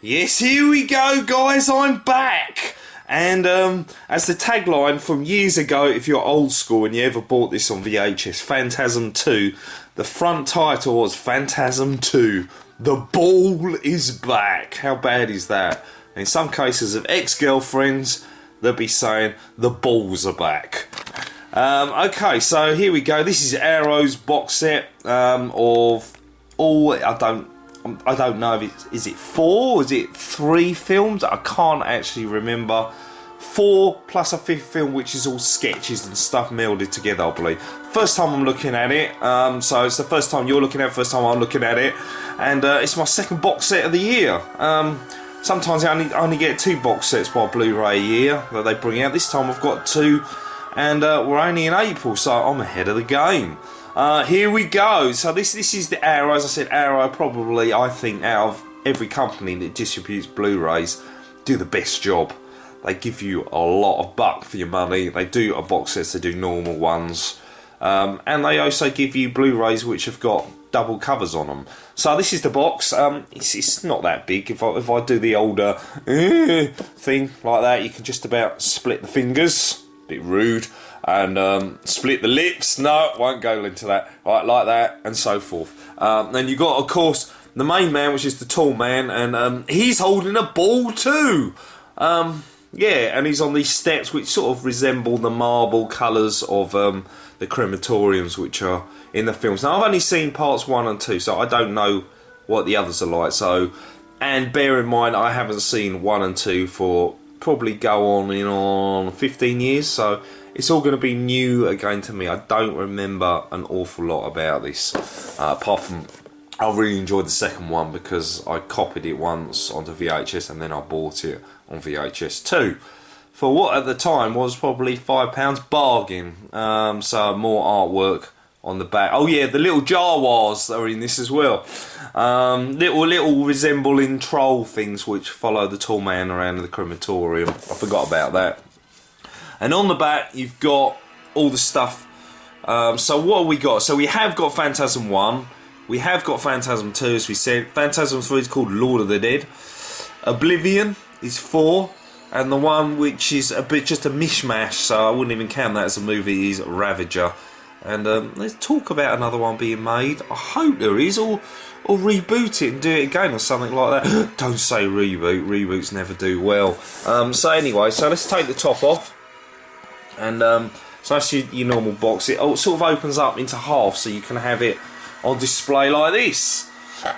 Yes, here we go, guys. I'm back. And as the tagline from years ago, if you're old school and you ever bought this on VHS, Phantasm 2, the front title was Phantasm 2, The Ball is Back. How bad is that? In some cases of ex-girlfriends, they'll be saying, the balls are back. Okay, so here we go. This is Arrow's box set of all, I don't know if is it 4 or is it 3 films? I can't actually remember. 4 plus a 5th film, which is all sketches and stuff melded together, I believe. First time I'm looking at it, so it's the first time you're looking at it, first time I'm looking at it, and it's my second box set of the year. Sometimes I only get 2 box sets by Blu-ray a year that they bring out. This time I've got 2, and we're only in April, so I'm ahead of the game. Here we go. So this is the Arrow. As I said, Arrow probably, I think, out of every company that distributes Blu-rays, do the best job. They give you a lot of buck for your money. They do a box sets, they do normal ones, and they also give you Blu-rays which have got double covers on them. So this is the box. It's not that big. If I do the older thing like that, you can just about split the fingers. Bit rude. And split the lips. No, won't go into that. Right, like that, and so forth. Then you got, of course, the main man, which is the tall man, and he's holding a ball too. Yeah, and he's on these steps which sort of resemble the marble colours of the crematoriums which are in the films. Now, I've only seen parts 1 and 2, so I don't know what the others are like. So, and bear in mind, I haven't seen 1 and 2 for probably go on 15 years, so it's all going to be new again to me. I don't remember an awful lot about this, apart from I really enjoyed the second one because I copied it once onto VHS and then I bought it on VHS too, for what at the time was probably £5 bargain. So more artwork on the back. Oh yeah, the little Jawas are in this as well. Little resembling troll things which follow the tall man around the crematorium. I forgot about that. And on the back you've got all the stuff. So what have we got? So we have got Phantasm 1. We have got Phantasm 2, as we said. Phantasm 3 is called Lord of the Dead. Oblivion is 4. And the one which is a bit just a mishmash, so I wouldn't even count that as a movie, is Ravager. And let's talk about another one being made. I hope there is, or reboot it and do it again or something like that. Don't say reboot. Reboots never do well. So anyway, so let's take the top off. And so that's your normal box. It sort of opens up into half, so you can have it on display like this.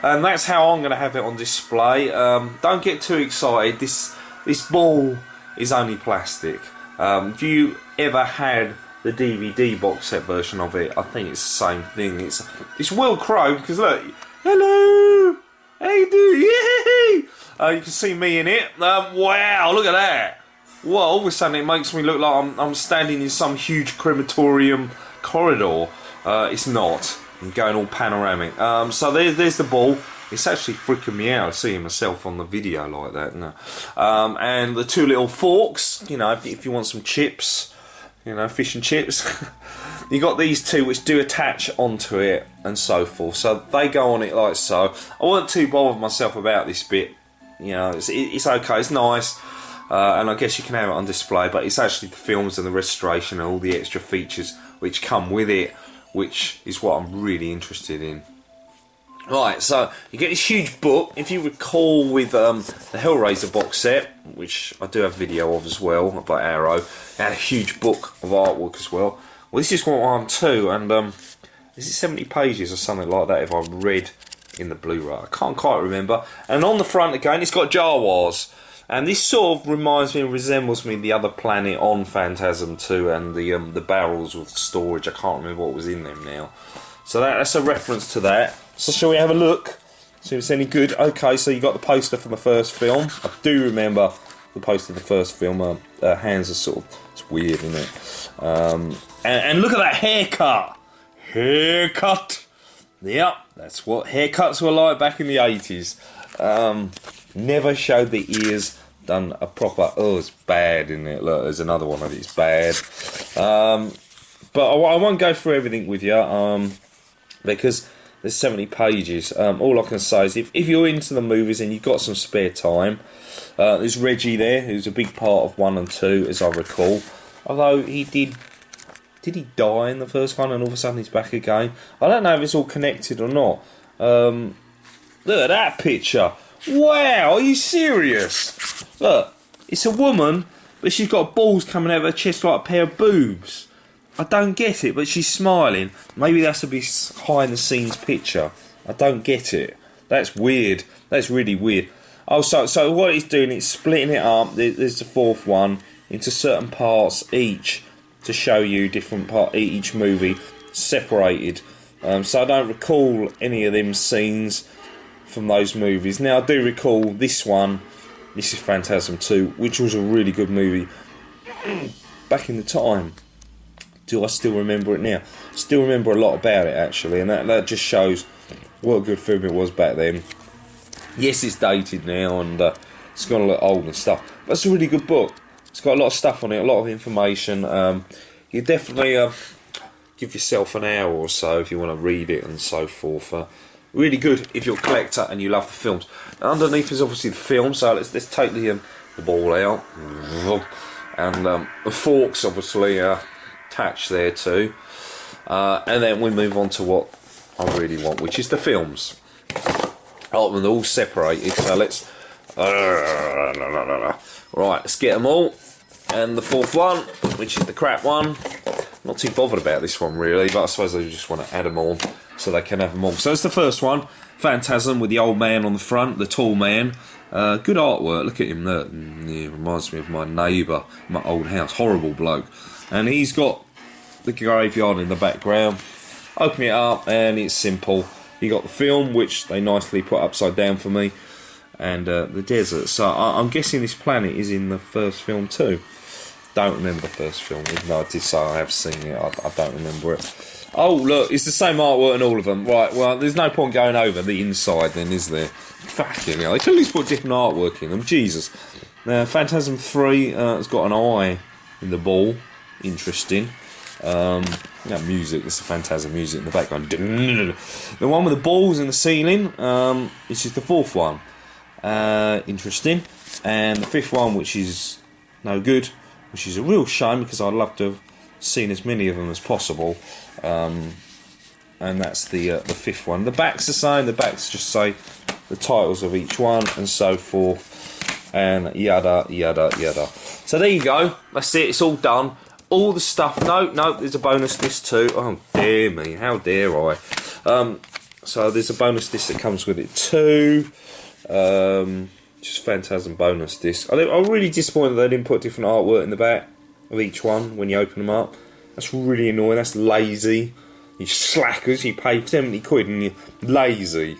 And that's how I'm going to have it on display. Don't get too excited. This ball is only plastic. If you ever had the DVD box set version of it, I think it's the same thing. It's well chrome because look, hello, how you doing? Yay! You can see me in it. Wow, look at that. Well, all of a sudden it makes me look like I'm standing in some huge crematorium corridor. It's not. I'm going all panoramic. So there's the ball. It's actually freaking me out seeing myself on the video like that. No. And the 2 little forks, you know, if you want some chips, you know, fish and chips. You got these 2 which do attach onto it and so forth. So they go on it like so. I wasn't too bothered myself about this bit. You know, it's okay, it's nice. And I guess you can have it on display, but it's actually the films and the restoration and all the extra features which come with it, which is what I'm really interested in. Right, so you get this huge book. If you recall with the Hellraiser box set, which I do have a video of as well, by Arrow, it had a huge book of artwork as well. Well, this is one too, and is it 70 pages or something like that if I read in the Blu-ray? I can't quite remember. And on the front again, it's got Jawas. And this sort of reminds me and resembles me the other planet on Phantasm 2 and the barrels with storage. I can't remember what was in them now. So that's a reference to that. So shall we have a look? See if it's any good. Okay, so you got the poster from the first film. I do remember the poster of the first film. Hands are sort of, it's weird, isn't it? And look at that haircut. Haircut. Yep, that's what haircuts were like back in the 80s. Never showed the ears, done a proper, oh, it's bad, isn't it? Look, there's another one of it's bad. But I won't go through everything with you, because There's 70 pages. All I can say is if you're into the movies and you've got some spare time, there's Reggie there, who's a big part of 1 and 2, as I recall. Although he did he die in the first one and all of a sudden he's back again? I don't know if it's all connected or not. Look at that picture. Wow, are you serious? Look, it's a woman, but she's got balls coming out of her chest like a pair of boobs. I don't get it, but she's smiling. Maybe that's a behind the scenes picture. I don't get it. That's weird. That's really weird. Oh, so what it's doing, it's splitting it up. There's the fourth one into certain parts each to show you different part each movie separated. So I don't recall any of them scenes from those movies. Now I do recall this one. This is Phantasm 2, which was a really good movie back in the time. Do I still remember it now? Still remember a lot about it actually, and that just shows what a good film it was back then. Yes, it's dated now and it's gonna look old and stuff, but it's a really good book. It's got a lot of stuff on it, a lot of information. You definitely give yourself an hour or so if you want to read it and so forth. Really good if you're a collector and you love the films. Underneath is obviously the film, so let's take the ball out, and the forks obviously attached there too, and then we move on to what I really want, which is the films. Oh, and they're all separated, so let's right, let's get them all. And the fourth one, which is the crap one, not too bothered about this one really, but I suppose they just want to add them all so they can have them all. So it's the first one, Phantasm, with the old man on the front, the tall man. Good artwork, look at him there. Yeah, reminds me of my neighbour, my old house, horrible bloke. And he's got the graveyard in the background. Open it up and it's simple. You got the film, which they nicely put upside down for me, and the desert. So I'm guessing this planet is in the first film too. Don't remember the first film, even though I did say I have seen it. I don't remember it. Oh look, it's the same artwork in all of them. Right, well there's no point going over the inside then, is there? Fucking hell, they should at least put different artwork in them. Jesus. Now Phantasm 3 has got an eye in the ball. Interesting. That music, it's the Phantasm music in the background. The one with the balls in the ceiling, this is the fourth one. Interesting. And the fifth one, which is no good, which is a real shame because I'd love to have seen as many of them as possible. And that's the fifth one. The back's the same. The backs just say the titles of each one and so forth, and yada yada yada. So there you go. That's it. It's all done. All the stuff. No, there's a bonus disc too. Oh dear me, how dare I? So there's a bonus disc that comes with it too. Just Phantasm bonus disc. I'm really disappointed they didn't put different artwork in the back of each one when you open them up. That's really annoying. That's lazy. You slackers. You pay 70 quid and you're lazy.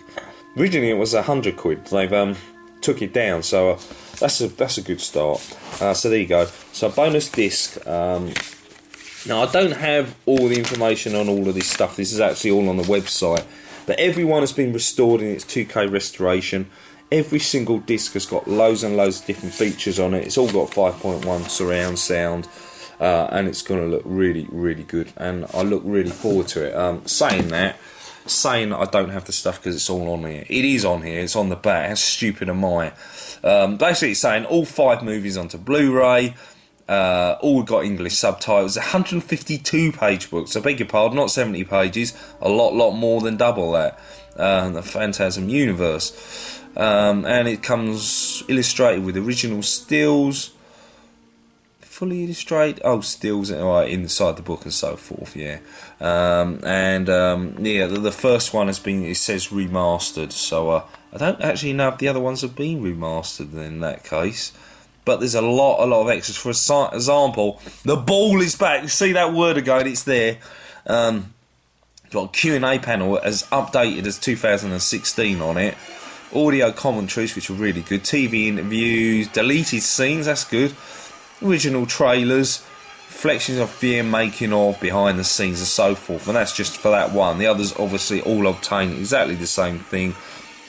Originally it was 100 quid. They've took it down, so that's a good start. So there you go. So bonus disc. Now I don't have all the information on all of this stuff. This is actually all on the website. But everyone has been restored in its 2K restoration. Every single disc has got loads and loads of different features on it. It's all got 5.1 surround sound, and it's going to look really, really good. And I look really forward to it. Saying I don't have the stuff because it's all on here. It is on here. It's on the back. How stupid am I? Basically, it's saying all 5 movies onto Blu-ray. All got English subtitles. 152 page books. I beg your pardon, not 70 pages. A lot more than double that. The Phantasm universe. And it comes illustrated with original stills. Fully illustrated. Oh, stills right inside the book and so forth. Yeah. The first one has been. It says remastered. So I don't actually know if the other ones have been remastered in that case. But there's a lot of extras. For example, the ball is back. You see that word again? It's there. Got a Q&A panel as updated as 2016 on it. Audio commentaries, which are really good. TV interviews, deleted scenes, that's good. Original trailers, reflections of the making of, behind the scenes and so forth. And that's just for that one. The others obviously all obtain exactly the same thing.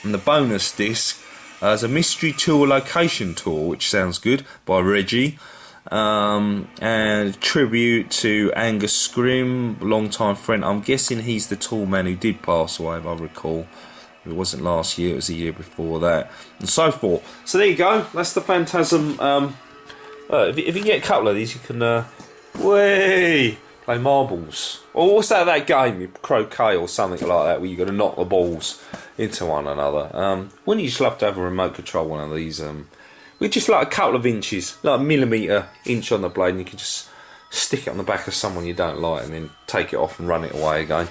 And the bonus disc is a mystery tour location tour, which sounds good, by Reggie. and tribute to Angus Scrim, long-time friend. I'm guessing he's the tall man who did pass away, if I recall. It wasn't last year, it was the year before that, and so forth. So there you go, that's the Phantasm. If you get a couple of these, you can play marbles. Or what's that game, croquet or something like that, where you've got to knock the balls into one another. Wouldn't you just love to have a remote control one of these? With just like a couple of inches, like a millimetre inch on the blade, and you can just stick it on the back of someone you don't like and then take it off and run it away again.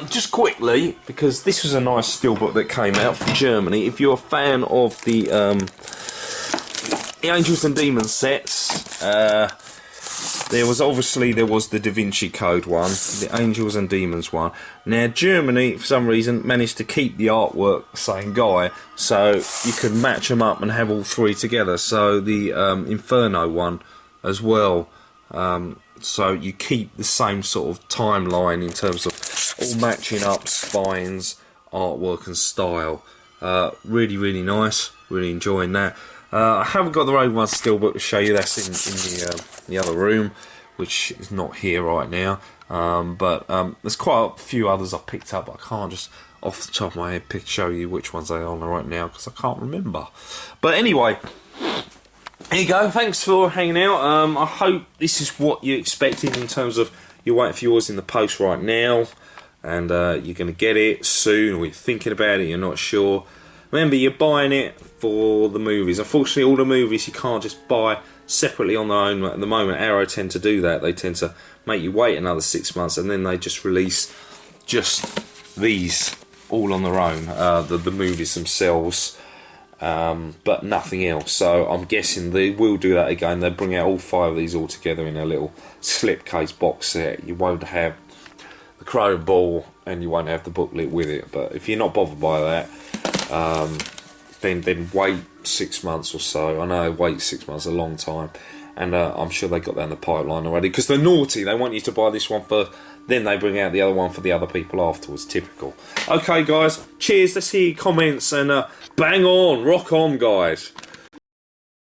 Just quickly, because this was a nice steelbook that came out from Germany. If you're a fan of the Angels and Demons sets, there was the Da Vinci Code one, the Angels and Demons one. Now Germany, for some reason, managed to keep the artwork the same guy, so you could match them up and have all three together. So the Inferno one as well. So you keep the same sort of timeline in terms of all matching up spines, artwork and style. Really, really nice. Really enjoying that. I haven't got the Road One steelbook to show you. That's in the other room, which is not here right now. But there's quite a few others I've picked up. I can't just off the top of my head show you which ones they are on right now because I can't remember. But anyway, there you go. Thanks for hanging out. I hope this is what you expected in terms of you're waiting for yours in the post right now, and you're going to get it soon, or you're thinking about it, you're not sure. Remember, you're buying it for the movies. Unfortunately, all the movies you can't just buy separately on their own at the moment. Arrow tend to do that. They tend to make you wait another 6 months, and then they just release just these all on their own, the movies themselves, but nothing else. So I'm guessing they will do that again. They'll bring out all 5 of these all together in a little slipcase box set. You won't have the chrome ball and you won't have the booklet with it. But if you're not bothered by that, then wait 6 months or so. I know wait 6 months is a long time, and I'm sure they got that in the pipeline already because they're naughty. They want you to buy this one first, then they bring out the other one for the other people afterwards. Typical. Okay guys, cheers, let's hear your comments, and bang on, rock on guys.